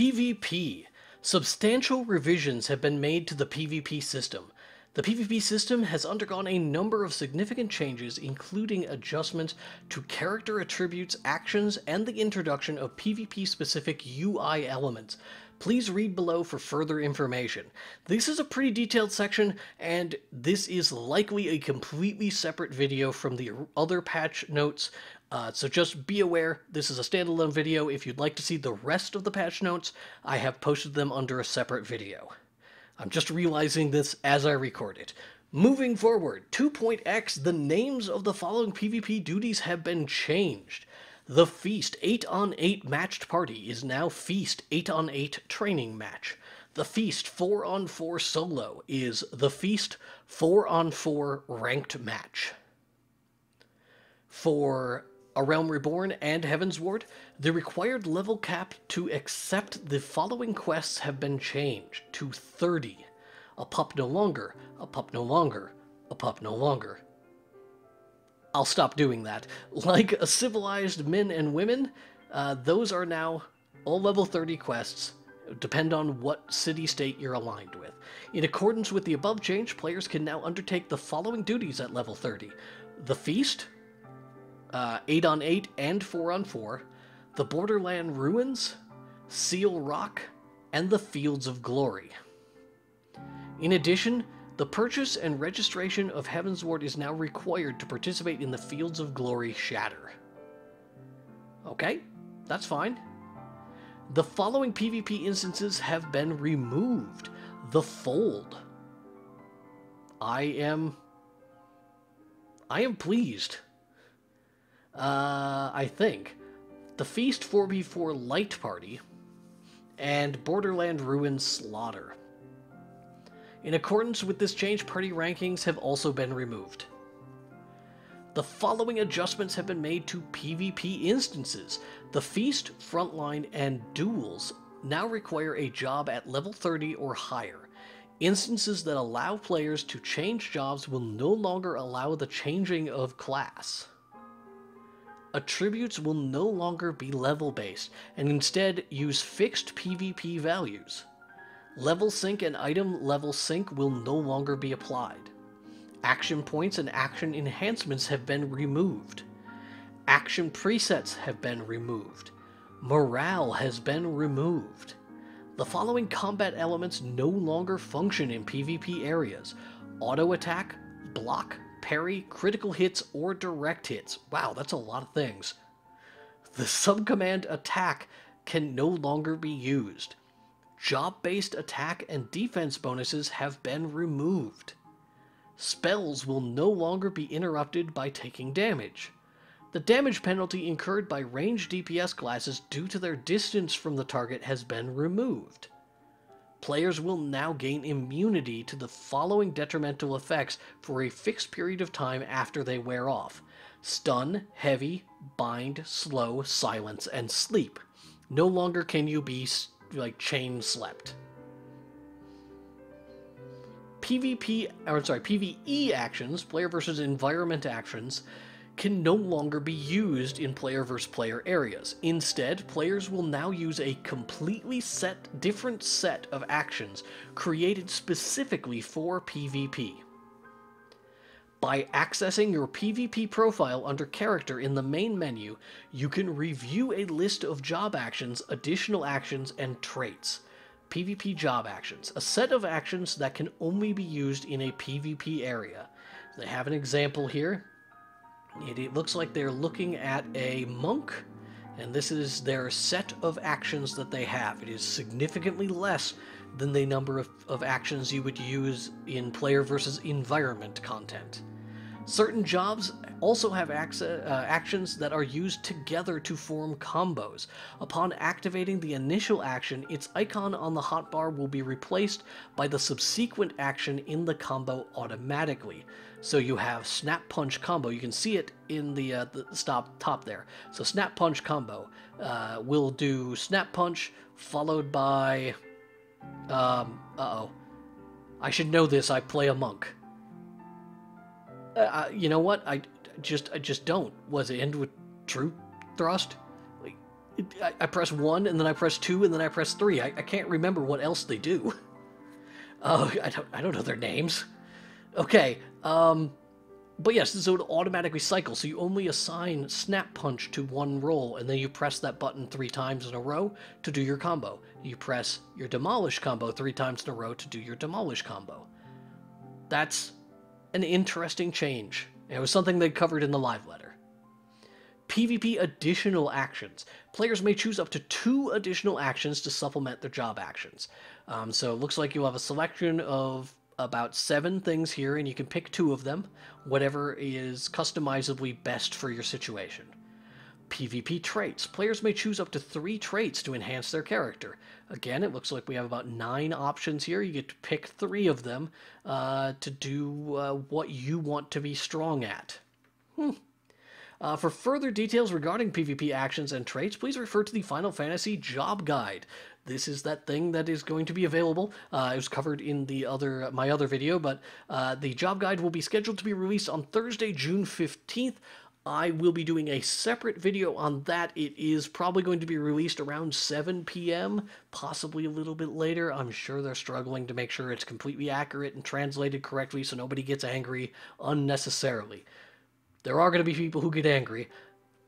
PvP. Substantial revisions have been made to the PvP system. The PvP system has undergone a number of significant changes, including adjustments to character attributes, actions, and the introduction of PvP-specific UI elements. Please read below for further information. This is a pretty detailed section, and this is likely a completely separate video from the other patch notes, so just be aware, this is a standalone video. If you'd like to see the rest of the patch notes, I have posted them under a separate video. I'm just realizing this as I record it. Moving forward, 2.x, the names of the following PvP duties have been changed. The Feast 8-on-8 matched party is now Feast 8-on-8 training match. The Feast 4-on-4 solo is the Feast 4-on-4 ranked match. For A Realm Reborn and Heavensward, the required level cap to accept the following quests have been changed to 30. A pup no longer, a pup no longer, a pup no longer. I'll stop doing that. Like a civilized men and women, those are now all level 30 quests, depend on what city-state you're aligned with. In accordance with the above change, players can now undertake the following duties at level 30. The Feast, 8-on-8 and 4-on-4, the Borderland Ruins, Seal Rock, and the Fields of Glory. In addition, the purchase and registration of Heavensward is now required to participate in the Fields of Glory Shatter. Okay, that's fine. The following PvP instances have been removed. The Fold. I am pleased. I think. The Feast 4v4 Light Party, and Borderland Ruins Slaughter. In accordance with this change, party rankings have also been removed. The following adjustments have been made to PvP instances. The Feast, Frontline, and Duels now require a job at level 30 or higher. Instances that allow players to change jobs will no longer allow the changing of class. Attributes will no longer be level-based, and instead use fixed PvP values. Level sync and item level sync will no longer be applied. Action points and action enhancements have been removed. Action presets have been removed. Morale has been removed. The following combat elements no longer function in PvP areas. Auto attack, block, parry, critical hits, or direct hits. Wow, that's a lot of things. The subcommand attack can no longer be used. Job-based attack and defense bonuses have been removed. Spells will no longer be interrupted by taking damage. The damage penalty incurred by ranged DPS classes due to their distance from the target has been removed. Players will now gain immunity to the following detrimental effects for a fixed period of time after they wear off. Stun, Heavy, Bind, Slow, Silence, and Sleep. No longer can you be, chain slept. PvE actions, player versus environment actions, can no longer be used in player versus player areas. Instead, players will now use a completely different set of actions created specifically for PvP. By accessing your PvP profile under Character in the main menu, you can review a list of job actions, additional actions, and traits. PvP job actions, a set of actions that can only be used in a PvP area. They have an example here. It looks like they're looking at a monk, and this is their set of actions that they have. It is significantly less than the number of actions you would use in player versus environment content. Certain jobs also have actions that are used together to form combos. Upon activating the initial action, its icon on the hotbar will be replaced by the subsequent action in the combo automatically. So you have Snap Punch combo. You can see it in the top there. So Snap Punch combo will do Snap Punch followed by... I should know this. I play a monk. You know what? I just don't. Was it end with True Thrust? Like, I press 1, and then I press 2, and then I press 3. I can't remember what else they do. Oh, I don't know their names. Okay, but yes, so it automatically cycles, so you only assign Snap Punch to one roll, and then you press that button 3 times in a row to do your combo. You press your Demolish combo 3 times in a row to do your Demolish combo. That's an interesting change. It was something they covered in the live letter. PvP additional actions. Players may choose up to 2 additional actions to supplement their job actions. So it looks like you'll have a selection of about 7 things here, and you can pick 2 of them, whatever is customizably best for your situation. PvP traits. Players may choose up to 3 traits to enhance their character. Again, it looks like we have about 9 options here. You get to pick 3 of them to do what you want to be strong at. For further details regarding PvP actions and traits, please refer to the Final Fantasy Job Guide. This is that thing that is going to be available. It was covered in my other video, but the Job Guide will be scheduled to be released on Thursday, June 15th. I will be doing a separate video on that. It is probably going to be released around 7 p.m., possibly a little bit later. I'm sure they're struggling to make sure it's completely accurate and translated correctly so nobody gets angry unnecessarily. There are going to be people who get angry.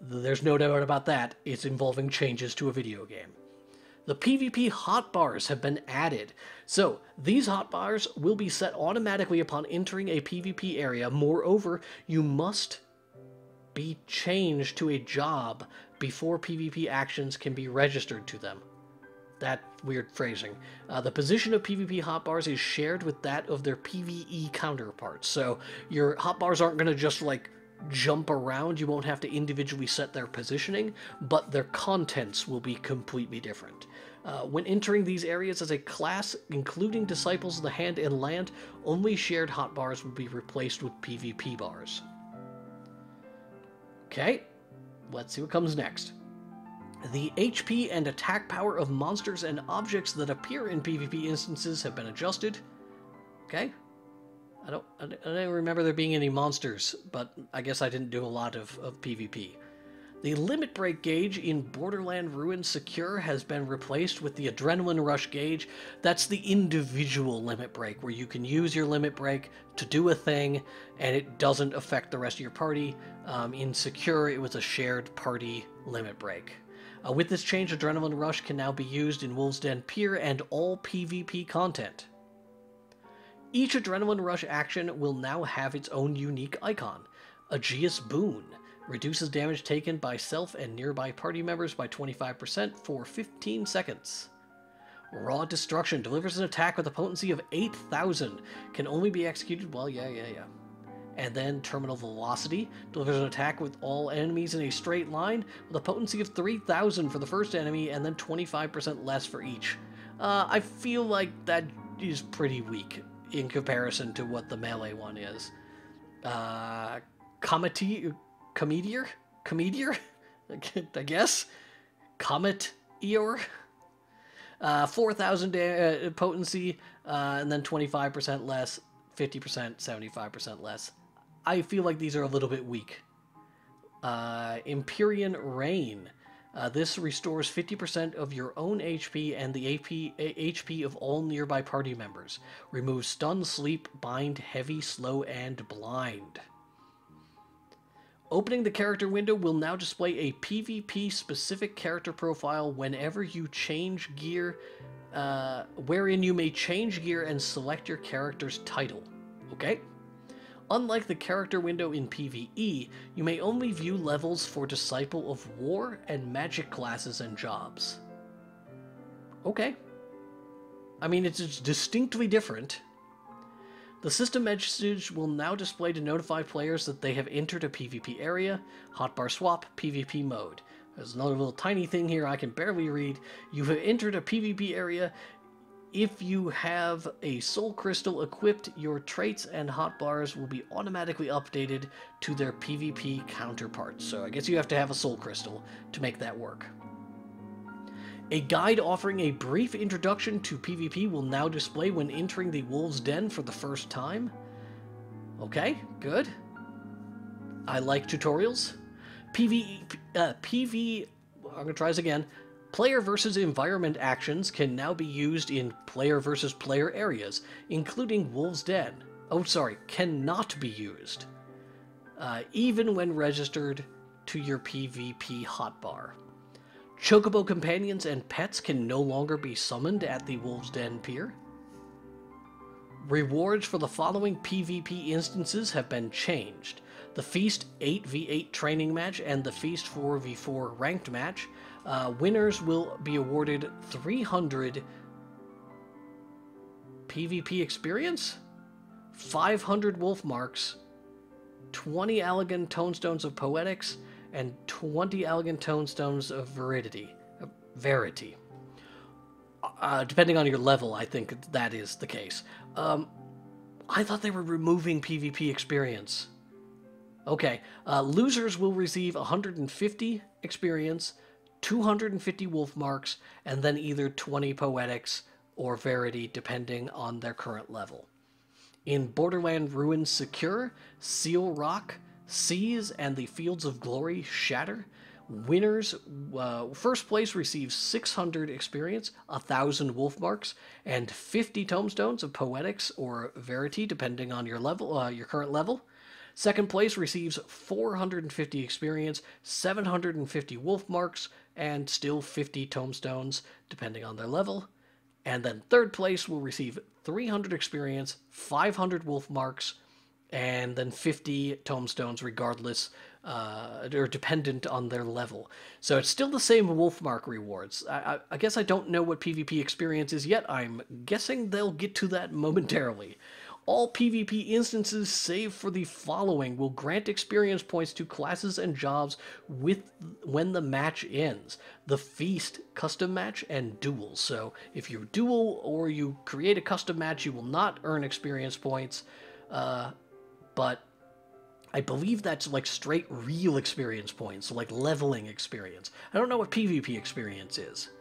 There's no doubt about that. It's involving changes to a video game. The PvP hotbars have been added. So, these hotbars will be set automatically upon entering a PvP area. Moreover, you must be changed to a job before PvP actions can be registered to them. That weird phrasing. The position of PvP hotbars is shared with that of their PvE counterparts. So, your hotbars aren't going to just, like, jump around. You won't have to individually set their positioning, but their contents will be completely different. When entering these areas as a class, including Disciples of the Hand and Land, only shared hotbars will be replaced with PvP bars. Okay, let's see what comes next. The HP and attack power of monsters and objects that appear in PvP instances have been adjusted. Okay. I don't remember there being any monsters, but I guess I didn't do a lot of PvP. The limit break gauge in Borderland Ruin Secure has been replaced with the Adrenaline Rush gauge. That's the individual limit break, where you can use your limit break to do a thing, and it doesn't affect the rest of your party. In Secure, it was a shared party limit break. With this change, Adrenaline Rush can now be used in Wolves Den Pier and all PvP content. Each Adrenaline Rush action will now have its own unique icon. Aegeus Boon reduces damage taken by self and nearby party members by 25% for 15 seconds. Raw Destruction delivers an attack with a potency of 8,000. Can only be executed while, yeah. And then Terminal Velocity delivers an attack with all enemies in a straight line with a potency of 3,000 for the first enemy and then 25% less for each. I feel like that is pretty weak in comparison to what the melee one is. Comedier? I guess? Comet Eor? 4,000 potency, and then 25% less, 50%, 75% less. I feel like these are a little bit weak. Empyrean Rain. This restores 50% of your own HP and the HP of all nearby party members. Removes Stun, Sleep, Bind, Heavy, Slow, and Blind. Opening the character window will now display a PvP-specific character profile whenever you change gear, wherein you may change gear and select your character's title. Okay? Unlike the character window in PvE, you may only view levels for Disciple of War and Magic classes and jobs. Okay. I mean, it's distinctly different. The system message will now display to notify players that they have entered a PvP area. Hotbar swap, PvP mode. There's another little tiny thing here I can barely read. You have entered a PvP area. If you have a soul crystal equipped, your traits and hotbars will be automatically updated to their PvP counterparts. So I guess you have to have a soul crystal to make that work. A guide offering a brief introduction to PvP will now display when entering the Wolves' Den for the first time. Okay, good. I like tutorials. I'm gonna try this again. Player versus environment actions can now be used in player versus player areas, including Wolves Den. Oh, sorry, cannot be used. Even when registered to your PvP hotbar. Chocobo companions and pets can no longer be summoned at the Wolves Den Pier. Rewards for the following PvP instances have been changed. The Feast 8v8 training match and the Feast 4v4 ranked match. Winners will be awarded 300 PvP experience, 500 wolf marks, 20 Allegan Tonestones of Poetics, and 20 Allegan Tonestones of Verity. Depending on your level, I think that is the case. I thought they were removing PvP experience. Okay, losers will receive 150 experience, 250 wolf marks, and then either 20 Poetics or Verity, depending on their current level. In Borderland Ruins Secure, Seal Rock, Seas, and the Fields of Glory Shatter, winners, first place receives 600 experience, 1,000 wolf marks, and 50 tomestones of Poetics or Verity, depending on your level, your current level. Second place receives 450 experience, 750 wolf marks, and still 50 tomestones, depending on their level. And then third place will receive 300 experience, 500 wolf marks, and then 50 tomestones regardless, or dependent on their level. So it's still the same Wolfmark rewards. I guess I don't know what PvP experience is yet. I'm guessing they'll get to that momentarily. All PvP instances, save for the following, will grant experience points to classes and jobs when the match ends. The Feast custom match and duels. So if you duel or you create a custom match, you will not earn experience points. But I believe that's like straight real experience points, so like leveling experience. I don't know what PvP experience is.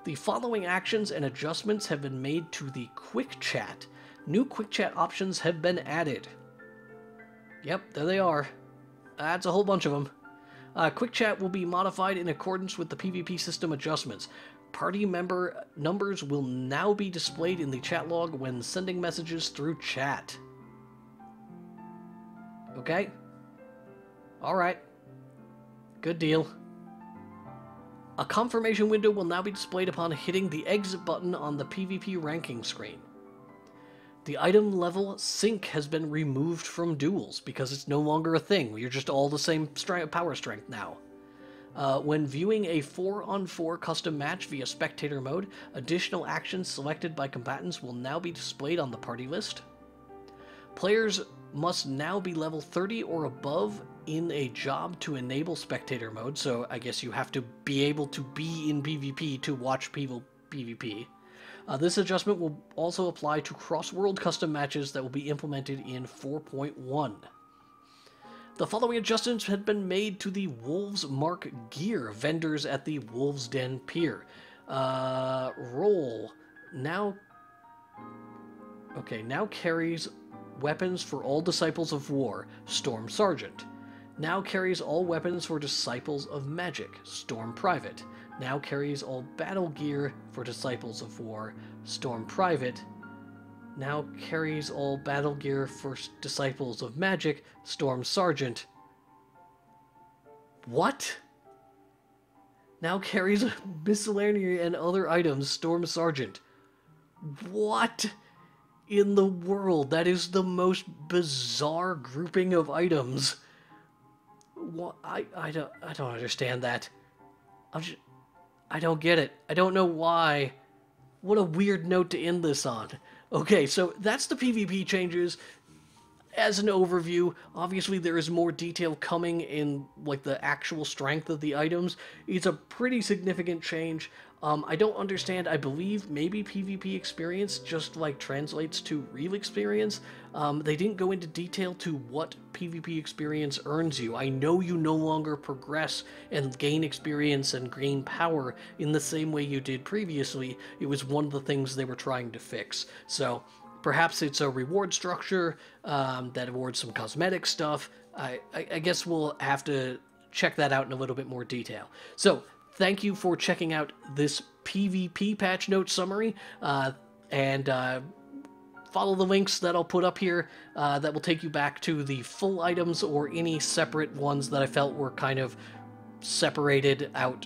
The following actions and adjustments have been made to the Quick Chat. New Quick Chat options have been added. Yep, there they are. That's a whole bunch of them. Quick Chat will be modified in accordance with the PvP system adjustments. Party member numbers will now be displayed in the chat log when sending messages through chat. Okay. Alright. Good deal. A confirmation window will now be displayed upon hitting the exit button on the PvP ranking screen. The item level sync has been removed from duels because it's no longer a thing. You're just all the same power strength now. When viewing a 4-on-4 custom match via spectator mode, additional actions selected by combatants will now be displayed on the party list. Players must now be level 30 or above in a job to enable spectator mode, so I guess you have to be able to be in PvP to watch people PvP. This adjustment will also apply to cross-world custom matches that will be implemented in 4.1. The following adjustments had been made to the Wolves Mark gear vendors at the Wolves Den Pier. Roll now carries weapons for all Disciples of War, Storm Sergeant. Now carries all weapons for Disciples of Magic, Storm Private. Now carries all battle gear for Disciples of War, Storm Private. Now carries all battle gear for Disciples of Magic, Storm Sergeant. What? Now carries miscellaneous and other items, Storm Sergeant. What in the world? That is the most bizarre grouping of items. What? I don't understand that. I don't get it. I don't know why. What a weird note to end this on. Okay, so that's the PvP changes. As an overview, obviously there is more detail coming in like the actual strength of the items. It's a pretty significant change. I don't understand. I believe maybe PvP experience just like translates to real experience. They didn't go into detail to what PvP experience earns you. I know you no longer progress and gain experience and gain power in the same way you did previously. It was one of the things they were trying to fix. So perhaps it's a reward structure that awards some cosmetic stuff. I guess we'll have to check that out in a little bit more detail. So thank you for checking out this PvP patch note summary, and follow the links that I'll put up here that will take you back to the full items or any separate ones that I felt were kind of separated out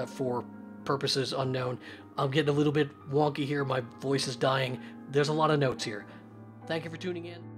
for purposes unknown. I'm getting a little bit wonky here. My voice is dying. There's a lot of notes here. Thank you for tuning in.